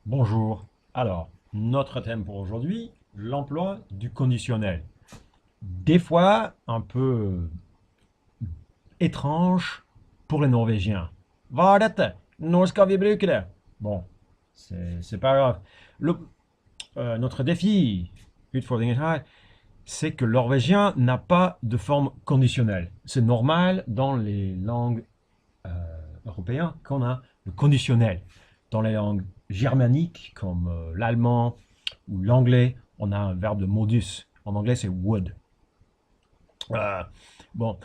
Bonjour. Alors, notre thème pour aujourd'hui, l'emploi du conditionnel. Des fois, un peu étrange pour les Norvégiens. Hva er dette? Når skal vi bruke det? Bon, c'est pas grave. Notre défi, utfordringen her, c'est que le norvégien n'a pas de forme conditionnelle. C'est normal dans les langues européennes qu'on a le conditionnel. Dans les langues germaniques comme l'allemand ou l'anglais, on a un verbe de modus. En anglais, c'est would. Euh, bon,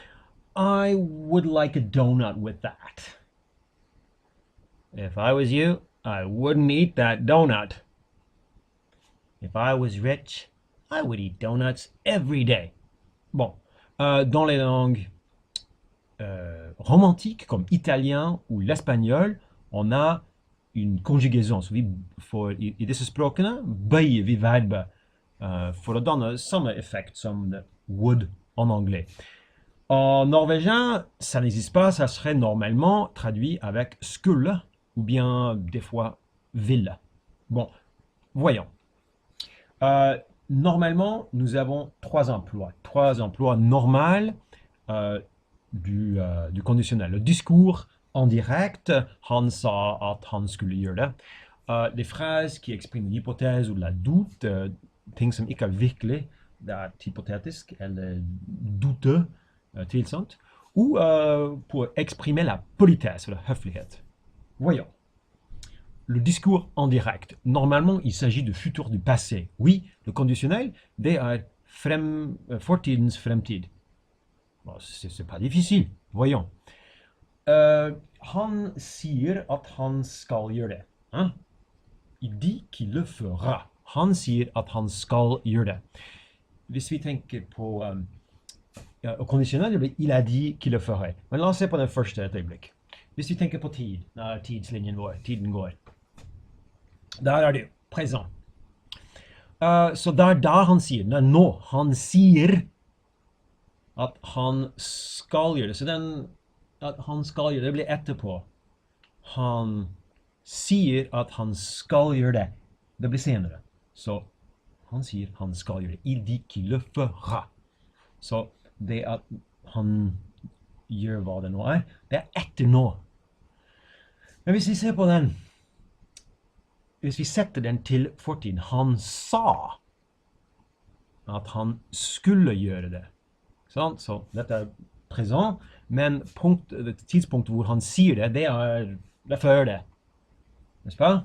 I would like a donut with that. If I was you, I wouldn't eat that donut. If I was rich, I would eat donuts every day. Bon, dans les langues romantiques comme l'italien ou l'espagnol, on a une conjugaison. Så I disse språkene bøyer vi verbet for å danne samme effekt som would en anglais. En norvégien, ça n'existe pas, ça serait normalement traduit avec skulle ou bien des fois ville. Bon, voyons. Normalement, nous avons trois emplois normaux du conditionnel. Le discours en direct, han sa at han skulle gjøre det. Les phrases qui expriment l'hypothèse ou la doute, ting som ikke er virkelig, det er hypotetisk eller douteux, tvilsomt. Ou pour exprimer la politesse, la høflighet. Voyons. Le discours en direct. Normalement, il s'agit de futur du passé. Oui, le conditionnel, det er fortidens fremtid. Bon, c'est pas difficile. Voyons. Han sier at han skal gjøre det. Hein? Il dit qu'il le fera. Han sier at han skal gjøre det. Hvis vi tenker på au conditionnel, il a dit qu'il le ferait. Men la oss se på den første et øyeblikk. Hvis vi tenker på tid, tidslinjen vår, tiden går. Der er det présent. Så det er da han sier, det er nå han sier at han skal gjøre det. Så den at han skal gjøre det, det blir etterpå. Han sier at han skal gjøre det. Det blir senere. Så han sier han skal gjøre det. Il dit qu'il le fera. Så det at han gjør hva det nå er, det er etter nå. Men hvis vi ser på den, hvis vi setter den til fortiden, han sa at han skulle gjøre det. Så dette er présent, men tidspunktet hvor han sier det, det er før det. N'est-ce pas?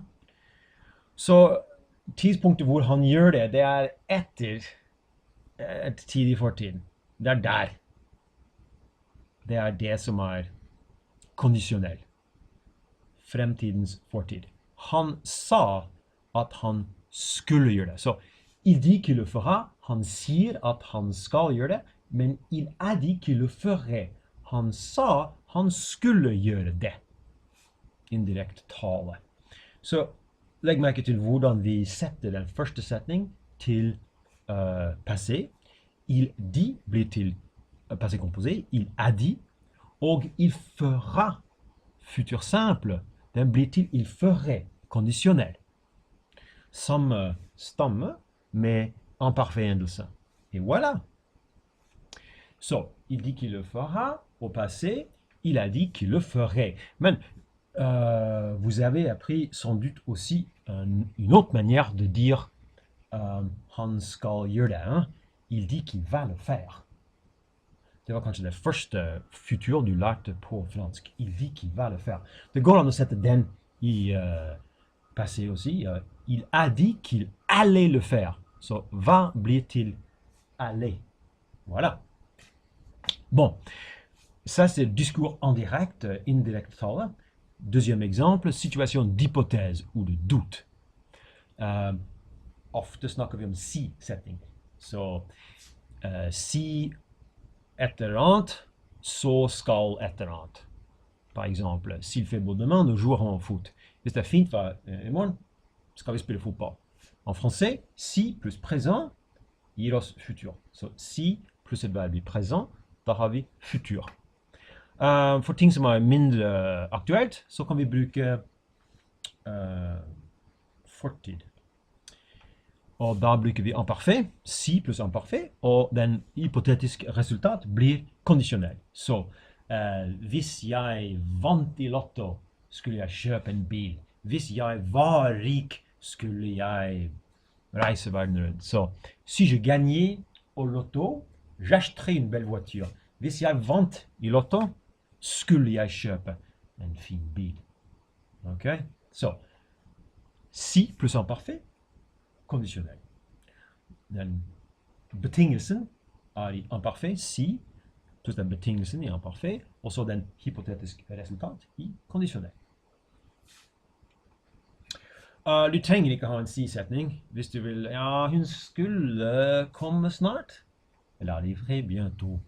Så tidspunktet hvor han gjør det, det er etter et tid i fortiden. Det er der. Det er det som er kondisjonell. Fremtidens fortid. Han sa at han skulle gjøre det. Så il dit qu'il le fera. Han sier at han skal gjøre det, men il a dit qu'il le ferait. Han sa han skulle gjøre det. Indirekte tale. Så legg merke til hvordan vi setter den første setning til passé. Il dit blir til passé composé. Il a dit. Og il fera, futur simple, den blir til il ferait, conditionnel. Samme stamme, mais en parfait endelse. Et voilà. So, il dit qu'il le fera, au passé, il a dit qu'il le ferait. Mais vous avez appris sans doute aussi une autre manière de dire han skal gjøre det. Hein? Il dit qu'il va le faire. Det var kanskje det første futur du lærte på fransk. Il dit qu'il va le faire. Det går an å sette den i passé aussi. Il a dit qu'il allait le faire. Så va blir til aller. Voilà. Bon, ça c'est discours en direct, indirect tale. Deuxième exemple, situation d'hypothèse ou de doute. Ofte snakker vi om si-setting. Så si et eller annet, så skal et eller annet. Par exemple, s'il fait beau demain, nous jouerons au foot. Hvis det er fint i morgen, skal vi spille fotball. En français, si plus présent gir oss futur. Så si plus et verb i présent, da har vi futur. For ting som er mindre aktuelt, så kan vi bruke fortid. Og da bruker vi imparfait, si pluss imparfait, og den hypotetiske resultat blir kondisjonell. Så hvis jeg vant i lotto, skulle jeg kjøpe en bil. Hvis jeg var rik, skulle jeg reise verden rundt. Så si je gagnais au loto, j'achèterais une belle voiture. Hvis jeg vant i lotto, skulle jeg kjøpe en fin bil. Ok? Så si pluss imparfait, kondisjonell. Den betingelsen er i imparfait, si, pluss den betingelsen i imparfait, og så den hypotetiske resultat i kondisjonell. Du trenger ikke ha en si-setning hvis du vil, ja, hun skulle komme snart. Elle arriverait bientôt.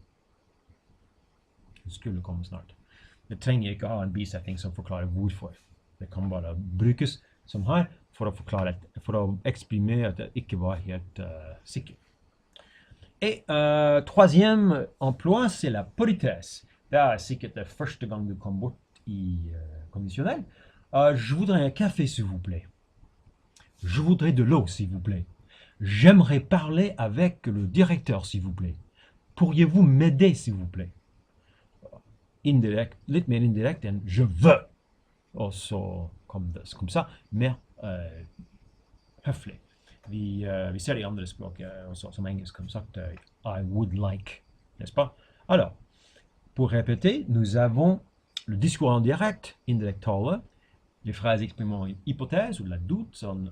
Hun skulle komme snart. Det trenger ikke ha en bisetning som forklarer hvorfor. Det kan bare brukes som her for å forklare, for å eksprimere at det ikke var helt sikker. Et troisième emploi, c'est la politesse. Det er sikkert det første gang du kom bort i kondisjonell. Je voudrais un café, s'il vous plaît. Je voudrais de l'eau, s'il vous plaît. J'aimerais parler avec le directeur, s'il vous plaît. Pourriez-vous m'aider, s'il vous plaît? Indirekt, litt mer indirekt enn je veux. Og så kom det som ça, mer høflig. Vi ser det i andre språk også, som engelsk har sagt I would like, n'est-ce pas? Alors, pour répéter, nous avons le discours en direct, indirekt tale, les phrases exprimant une hypothèse ou la doute, sånn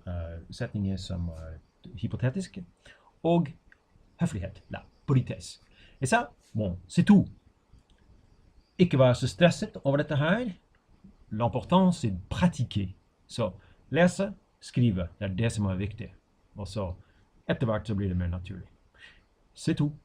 setninger som hypotetiske, og høflighet, la politesse. Et ça, bon, c'est tout. Ikke være så stresset over dette her. L'important, c'est de pratiquer. Så lese, skrive, det er det som er viktig. Og så etter hvert så blir det mer naturlig. C'est tout.